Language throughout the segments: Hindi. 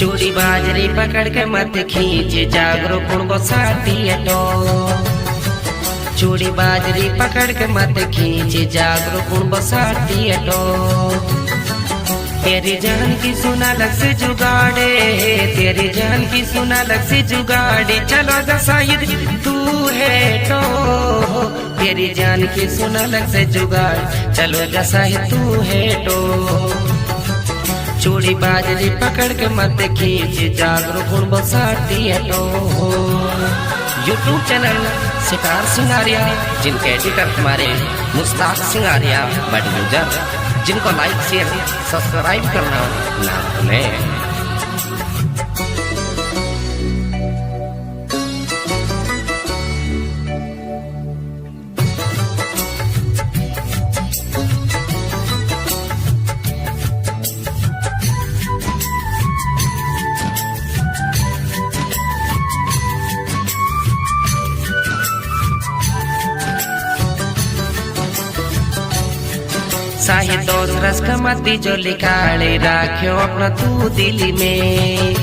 चूड़ी बाजरी पकड़ के मत खींच जागरो कुण को साथी हटो। चूड़ी बाजरी पकड़ के मत खींच जागरो कुण को साथी हटो। तेरी जान की सुना लग से जुगाड़े, तेरी जान की सुना लग से जुगाड़े, चलो दसाइद तू है तो। तेरी जान की सुना लग से जुगाड़, चलो दसाइद तू है तो। चूड़ी बाजरी पकड़ के मत खींच जागरो गुण बसाती है तो। यूट्यूब चैनल सितार सिंगारिया, जिनके एडिटर हमारे मुस्ताक सिंगारिया बड़ यूजर, जिनको लाइक शेयर सब्सक्राइब करना ना भूलें। साही दोस्त रस कमती जो लिखाड़े राख्यो अपना तू दिली में।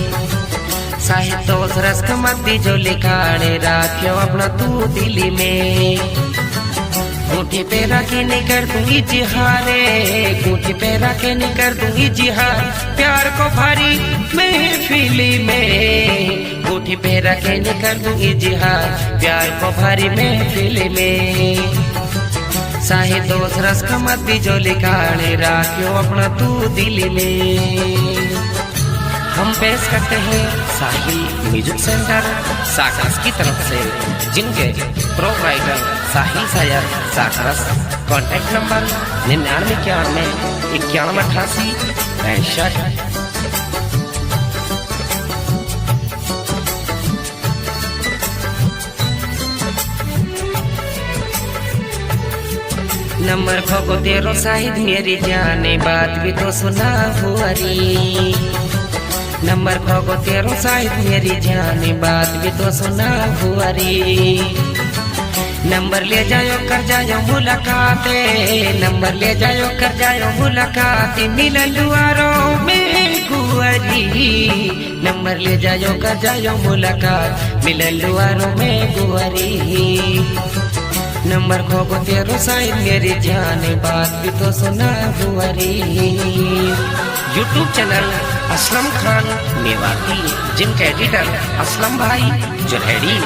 साही दोस्त रस कमती जो लिखाड़े राख्यो अपना तू दिली में। गूठी पे रखे निकर दूंगी जिहारे, गूठी पे रखे निकर दूंगी जिहार, प्यार को भारी महफिली में। गूठी पे रखे निकर दूंगी जिहार, प्यार को भारी महफिली में। साही दोस्त रस कमती जो लिखाड़े राख्यो अपना तू दिली में। हम पेश करते हैं साहिल म्यूजिक सेंटर साकरस की तरफ से, जिनके प्रोपराइटर साहिल सायर साकरस। कॉन्टैक्ट नंबर 9991 नंबर खोको तेरो साहिद मेरी जाने बात भी तो सुना हुआरी। नंबर खोको तेरो साहिद मेरी जाने बात भी तो सुना हुआरी। नंबर ले जायो कर जायो मुलाकाते, नंबर ले जायो कर जायो मुलाकात, मिलन दुआरों में गुआरी। नंबर ले जायो कर जायो मुलाकात, मिलन दुआरों में गुआरी। नंबर खोको तेरो साहिब मेरी जाने बात भी तो सुना हुआरी। यूट्यूब चैनल असलम खान मेवाती, जिनके एडिटर असलम भाई जुरैड़ी,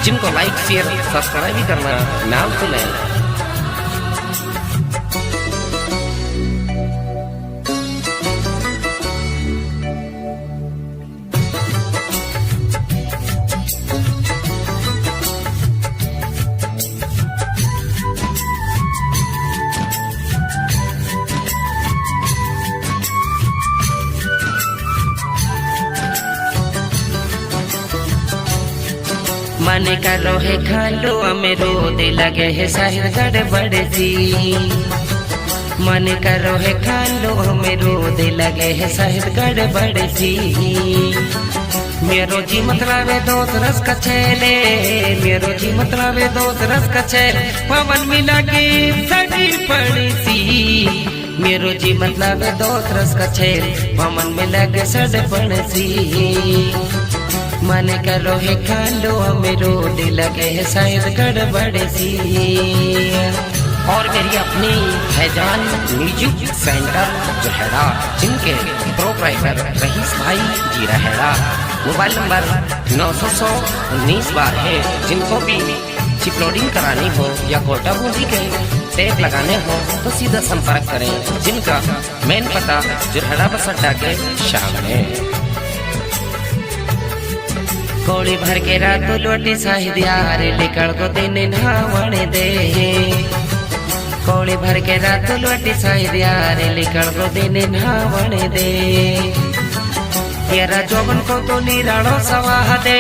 जिनको लाइक शेयर सब्सक्राइब भी करना ना भूलें। मन करो है खालो हमें रोने लगे है साहिर गड़बड़ सी। मन करो है खालो हमें रोने लगे है साहिर गड़बड़ सी। मेरो जी मतलब दोस्त रस कछेले, मेरो जी मतलब दोस्त रस कछेले, पवन मिला के सड़ी पड़ी सी। मेरो जी मतलब दोस्त रस कछेले, पवन मिला के सड़ पड़ी सी। मन करो है खालो हमें रोने लगे है शायद गड़बड़ सी। और मेरी अपनी हैजान म्यूजिक सेंटर जोहड़ा, जिनके प्रोपराइटर रईस भाई जी रहेड़ा। मोबाइल नंबर 900-19 है। जिनको भी चिपलोडिंग करानी हो या कोटा बूंदी के टैग लगाने हो तो सीधा संपर्क करें, जिनका मेन पता जोहड़ा बस अड्डा के सामने। कोड़ी भर के रातों लोटी साहिद यार लिकड़ को दिन नहावण दे। कोड़ी भर के रातों लोटी साहिद यार लिकड़ को दिन नहावण दे। तेरा जोबन को तो निराड़ो सवाह दे,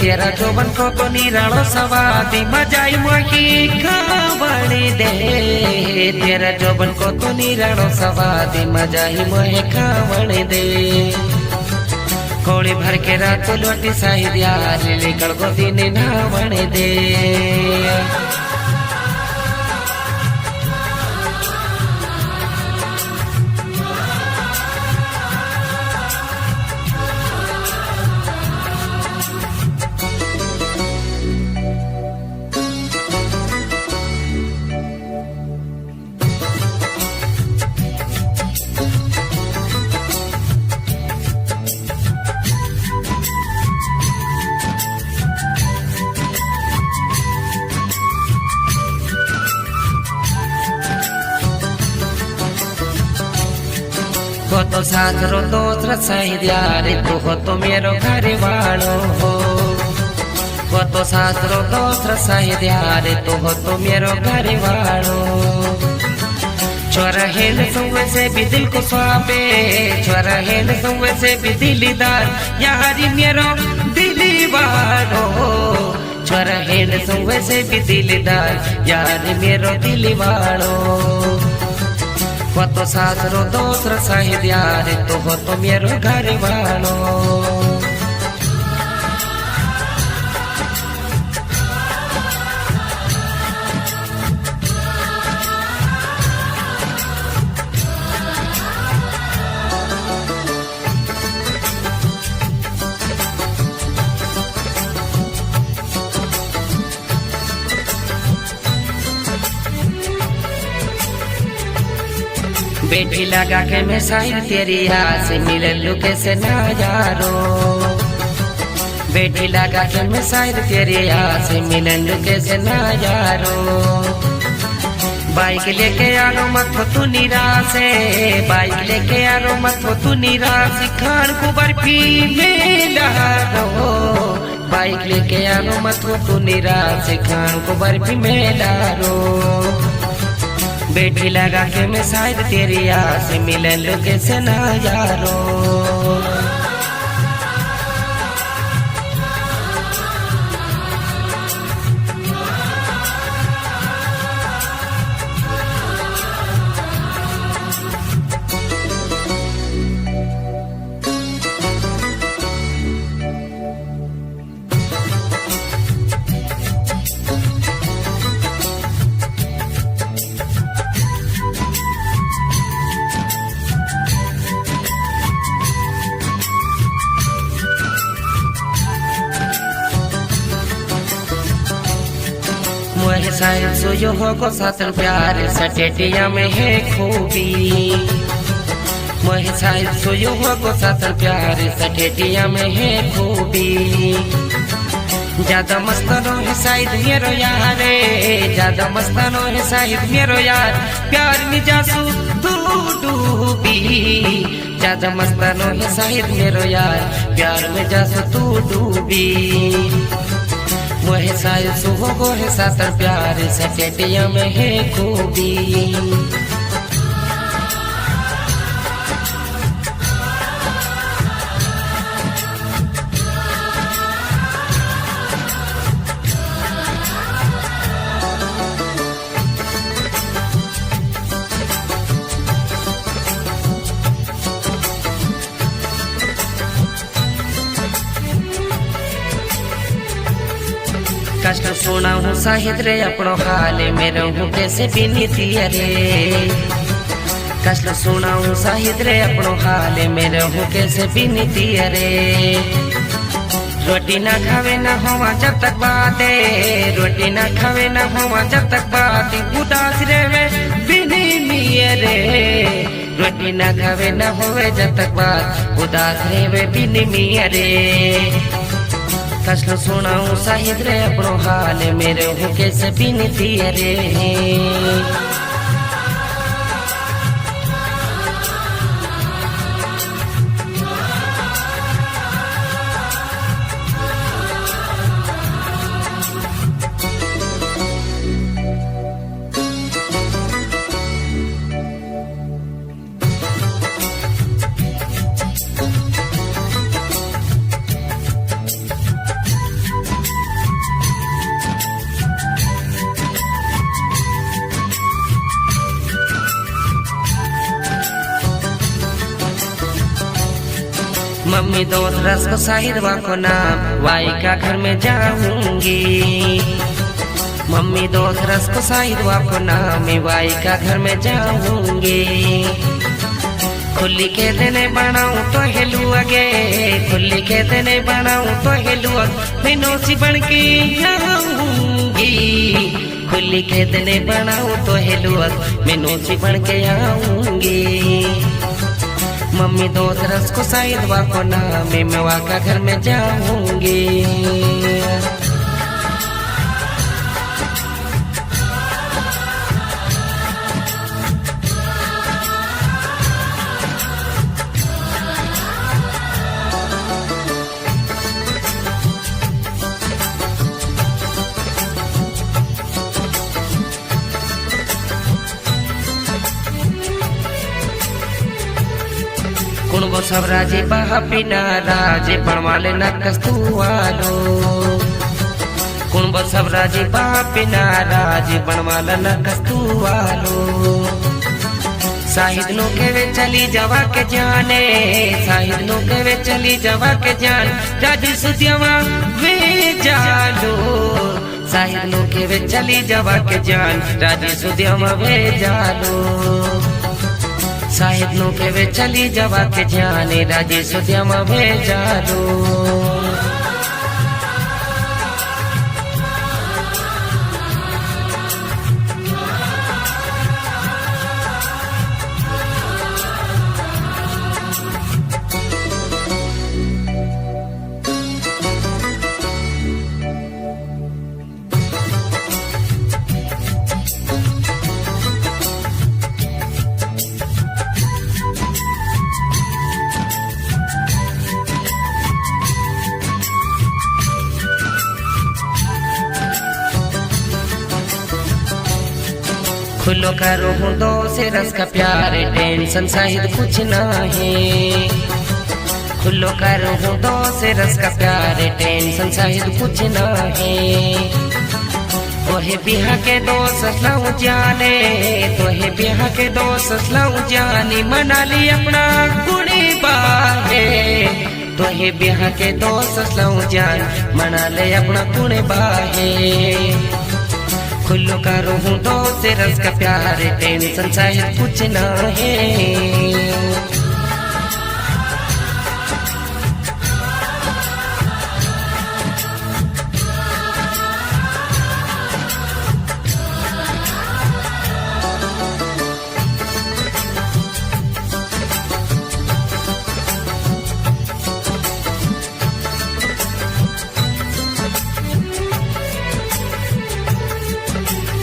तेरा जोबन को तो निराड़ो सवाह दे, मजाई मोही खावण दे। तेरा जोबन को तो निराड़ो सवाह दे, मजाई मोहे खावण दे। कोड़ी भर के रातों लोटी साहिद यार लिकड़ को दिन नहावण दे। सासरो दोस्त सही यार तू हो तो मेरो घर वालो हो तो सासरो दोस्त सही यार तू हो तो मेरो घर वालो छोरा हेल सुवे से भी दिल को स्वापे छोरा हेल सुवे से भी दिलदार यारी मेरो दिली वालो छोरा हेल सुवे से भी दिलदार यारी मेरो दिली वालो तो सासरो दोस्त सही यार तू हो तो मेरो घर वालो बेटी लगा के मैं शायर तेरी आस मिले लुके से नजारो बेटी लगा के मैं शायर तेरी आस मिले लुके से नजारो बाइक लेके आरो मत हो तू निराशे बाइक लेके आरो मत हो तू निराश खान को बर्फी मेला रो बाइक लेके आरो मत हो तू निराश खान को बर्फी मेला रो बेटी लगा के मैं शायद तेरी आस मिले लुके से नजारो मोहे शायद सोयो होगो साथन प्यार सटेटिया में है खूबी मोहे शायद सोयो होगो साथन प्यार सटेटिया में है खूबी ज्यादा मस्तानो है शायद मेरो यार ज्यादा मस्तानो है शायद मेरो यार प्यार में जासू तू डूबी ज्यादा मस्तानो है शायद मेरो यार प्यार में जासू तू डूबी मोहे शायद सुहो है सातर प्यार सटेटिया में है खूबी कष्ट सुना हूँ शाहिद रे अपनो हाल में रहूँ कैसे बीनीती रे कष्ट सुना हूँ शाहिद रे अपनो हाल में रहूँ कैसे बीनीती रे रोटी ना खावे ना होवा जब तक बाते रोटी ना खावे ना होवा जब तक बाते उदास रे में बिनी रे रोटी ना खावे ना होवे जब तक बात उदास रे में बिनी रे कष्ट सुनाऊं शाहिद रे अपनो हाल मेरे हूँ कैसे बीनती रे मम्मी दोस्त रस को शाहिद को नाम वाई का घर में जाऊंगी मम्मी दोस्त रस को शाहिद को नाम वाई का घर में जाऊंगी खुली के देने बनाऊं तो हेलू अगे खुली के देने बनाऊं तो हेलू मैं नौसी बन के आऊंगी खुली के देने बनाऊं तो हेलू मैं नौसी बन के आऊंगी मम्मी दोस्त रस को शाहिद को नाम मैं वाका घर में जाऊंगी सब राजे बापिना राजे पणवाले न कस्तुवालो कुंभ सब राजे बापिना राजे पणवाला न कस्तुवालो साहिद नो के वे चली जवा के जाने साहिद नो के वे चली जवा के जान राजी सुतियावा वे जालो साहिद नो के वे चली जवा के जान राजी सुतियावा वे जालो साहिद नो के वे चली जवा के जाने राजी सुतियावा वे जालो खुलो करो हूँ दो से रस का प्यार टेंशन साहिद कुछ ना है खुलो करो हूँ दो से रस का प्यार टेंशन साहिद कुछ ना है तोहे बिहा के दोस्त लाऊं जाने तोहे बिहा के दोस्त लाऊं जाने मना ली अपना कुड़ी बाहे तोहे बिहा के दोस्त लाऊं जान मना ले अपना कुड़ी बाहे खुल्लो करो हूँ दो से रस का प्यार टेंशन शायद कुछ ना है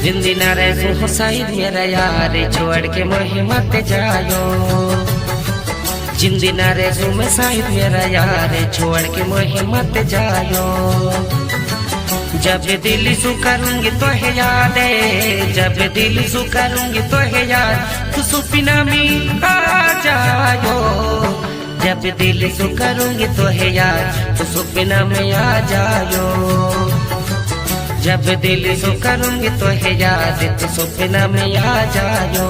जिंदी न रह हो साहिद मेरा यार छोड़ के मोहे मत जायो जिंदी न रह मैं साहिद मेरा यार छोड़ के मोहे मत जायो जब दिल सु करूंगी तो है याद जब दिल सु करूंगी तो है याद तू सुपिना में आ जायो जब दिल सु करूंगी तो है याद तू सुपिना में आ जायो जब दिल सु करूंगी तो है याद तो सपना में आ जायो।